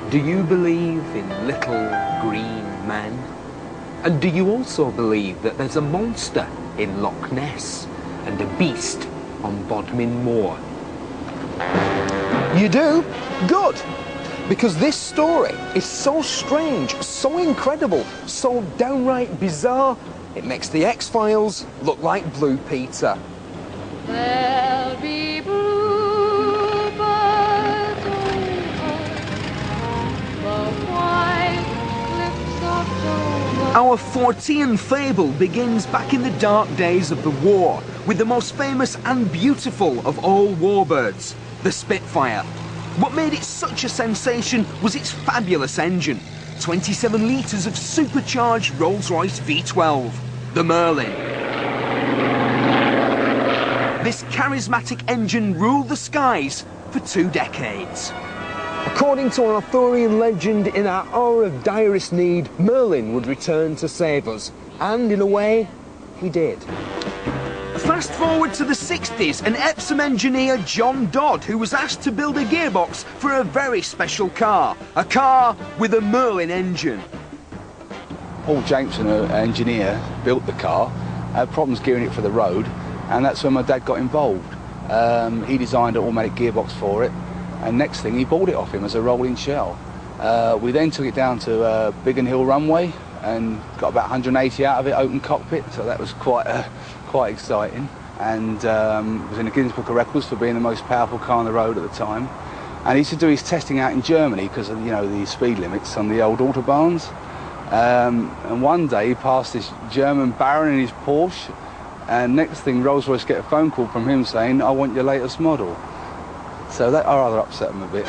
Do you believe in little green men? And do you also believe that there's a monster in Loch Ness and a beast on Bodmin Moor? You do? Good. Because this story is so strange, so incredible, so downright bizarre, it makes the X-Files look like Blue Peter. There'll be bluebirds over the white cliffs of Dover. Our Fortean fable begins back in the dark days of the war with the most famous and beautiful of all warbirds, the Spitfire. What made it such a sensation was its fabulous engine, 27 litres of supercharged Rolls-Royce V12, the Merlin. This charismatic engine ruled the skies for 2 decades. According to an Arthurian legend, in our hour of direst need, Merlin would return to save us. And in a way, he did. Fast forward to the 60s, and Epsom engineer John Dodd, who was asked to build a gearbox for a very special car, a car with a Merlin engine. Paul Jameson, an engineer, built the car, had problems gearing it for the road, and that's when my dad got involved. He designed an automatic gearbox for it, and next thing he bought it off him as a rolling shell. We then took it down to Biggin Hill runway and got about 180 out of it, open cockpit, so that was quite exciting, and was in the Guinness Book of Records for being the most powerful car on the road at the time. And he used to do his testing out in Germany because of, you know, the speed limits on the old autobahns. And one day he passed this German baron in his Porsche, and next thing Rolls-Royce get a phone call from him saying, "I want your latest model." So that rather upset him a bit.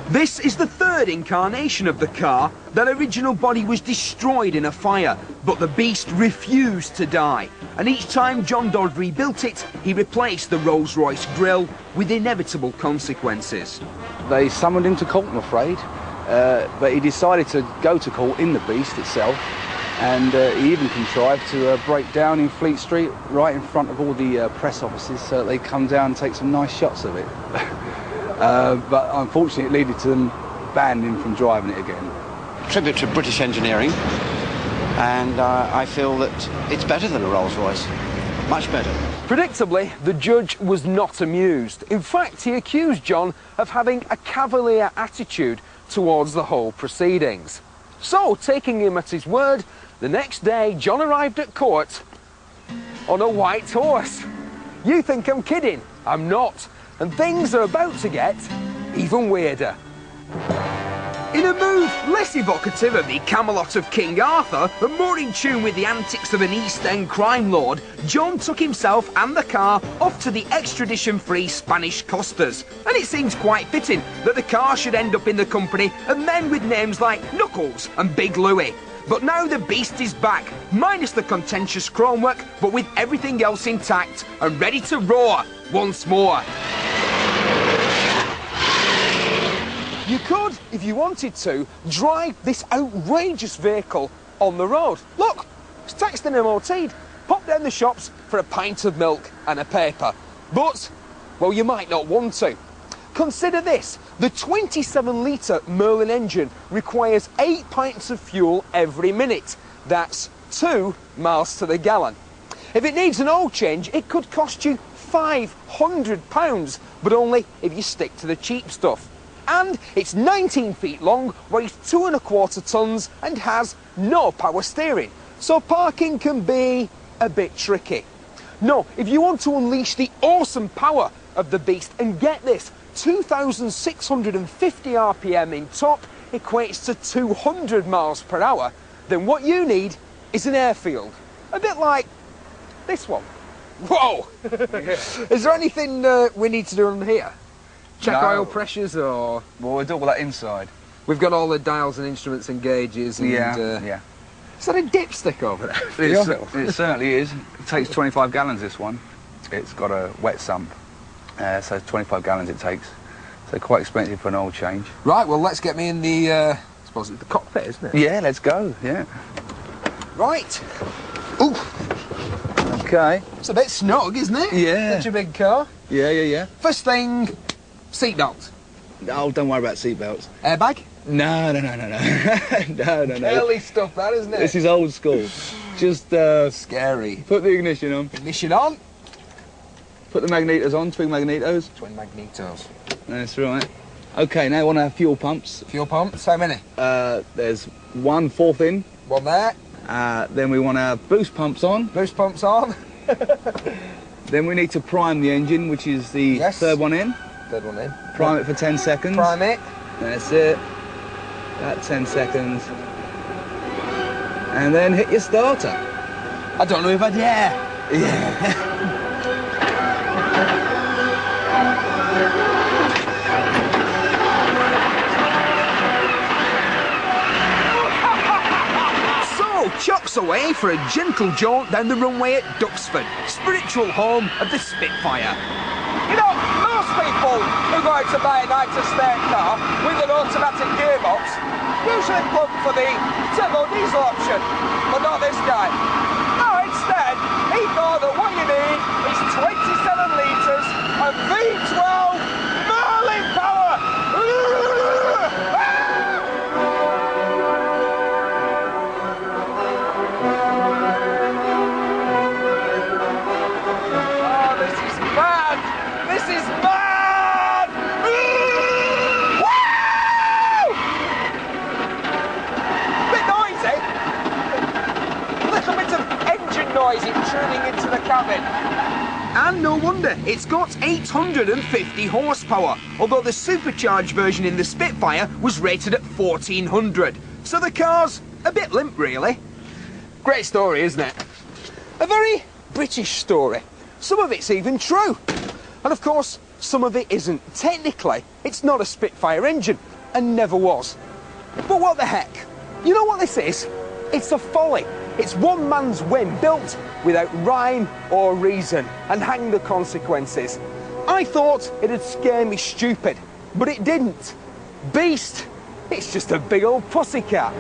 This is the 3rd incarnation of the car. That original body was destroyed in a fire, but the Beast refused to die. And each time John Dodd rebuilt it, he replaced the Rolls-Royce grille with inevitable consequences. They summoned him to court, I'm afraid, but he decided to go to court in the Beast itself, and he even contrived to break down in Fleet Street right in front of all the press offices so that they come down and take some nice shots of it. But unfortunately it led to them banning him from driving it again. Tribute to British engineering, and I feel that it's better than a Rolls-Royce, much better. Predictably, the judge was not amused. In fact, he accused John of having a cavalier attitude towards the whole proceedings. So, taking him at his word, the next day John arrived at court on a white horse. You think I'm kidding? I'm not. And things are about to get even weirder. In a move less evocative of the Camelot of King Arthur and more in tune with the antics of an East End crime lord, John took himself and the car off to the extradition-free Spanish costas. And it seems quite fitting that the car should end up in the company of men with names like Knuckles and Big Louie. But now the Beast is back, minus the contentious chromework, but with everything else intact and ready to roar once more. You could, if you wanted to, drive this outrageous vehicle on the road. Look, it's taxed and MOT'd. Pop down the shops for a pint of milk and a paper. But, well, you might not want to. Consider this, the 27-litre Merlin engine requires 8 pints of fuel every minute. That's 2 miles to the gallon. If it needs an oil change, it could cost you £500, but only if you stick to the cheap stuff. And it's 19 feet long, weighs 2¼ tons and has no power steering. So parking can be a bit tricky. No, if you want to unleash the awesome power of the Beast, and get this, 2,650 RPM in top equates to 200 miles per hour, then what you need is an airfield. A bit like this one. Whoa! Is there anything we need to do on here? Check oil pressures or...? Well, we'll do all that inside. We've got all the dials and instruments and gauges and... Yeah. Is that a dipstick over there? It certainly is. It takes 25 gallons, this one. It's got a wet sump, so 25 gallons it takes. So quite expensive for an oil change. Right, well, let's get me in the, I suppose it's the cockpit, isn't it? Yeah, let's go, yeah. Right. Ooh. Okay. It's a bit snug, isn't it? Yeah. Such a big car. Yeah. First thing, seatbelt. Oh, don't worry about seatbelts. Airbag? No. No. Early stuff, that, isn't it? This is old school. Just scary. put the ignition on. Ignition on. Put the magnetos on, twin magnetos. Twin magnetos. That's right. Okay, now I want to have fuel pumps. Fuel pumps, how many? There's 1 4th in. One there. Then we want to have boost pumps on. Boost pumps on. Then we need to prime the engine, which is the Yes. 3rd one in. Third one in. Prime it for 10 seconds. Prime it. That's it. About 10 seconds. And then hit your starter. I don't know if I dare. Yeah. Chocks away for a gentle jaunt down the runway at Duxford, spiritual home of the Spitfire. You know, most people who go out to buy a night estate car with an automatic gearbox usually plug for the turbo diesel option, but not this guy. No, instead, he thought that what you need is 27 litres of V12 Merlin power. Tuning into the cabin. And no wonder, it's got 850 horsepower, although the supercharged version in the Spitfire was rated at 1400. So the car's a bit limp, really. Great story, isn't it? A very British story. Some of it's even true. And of course, some of it isn't. Technically, it's not a Spitfire engine, and never was. But what the heck? You know what this is? It's a folly. It's one man's whim, built without rhyme or reason, and hang the consequences. I thought it'd scare me stupid, but it didn't. Beast, it's just a big old pussycat.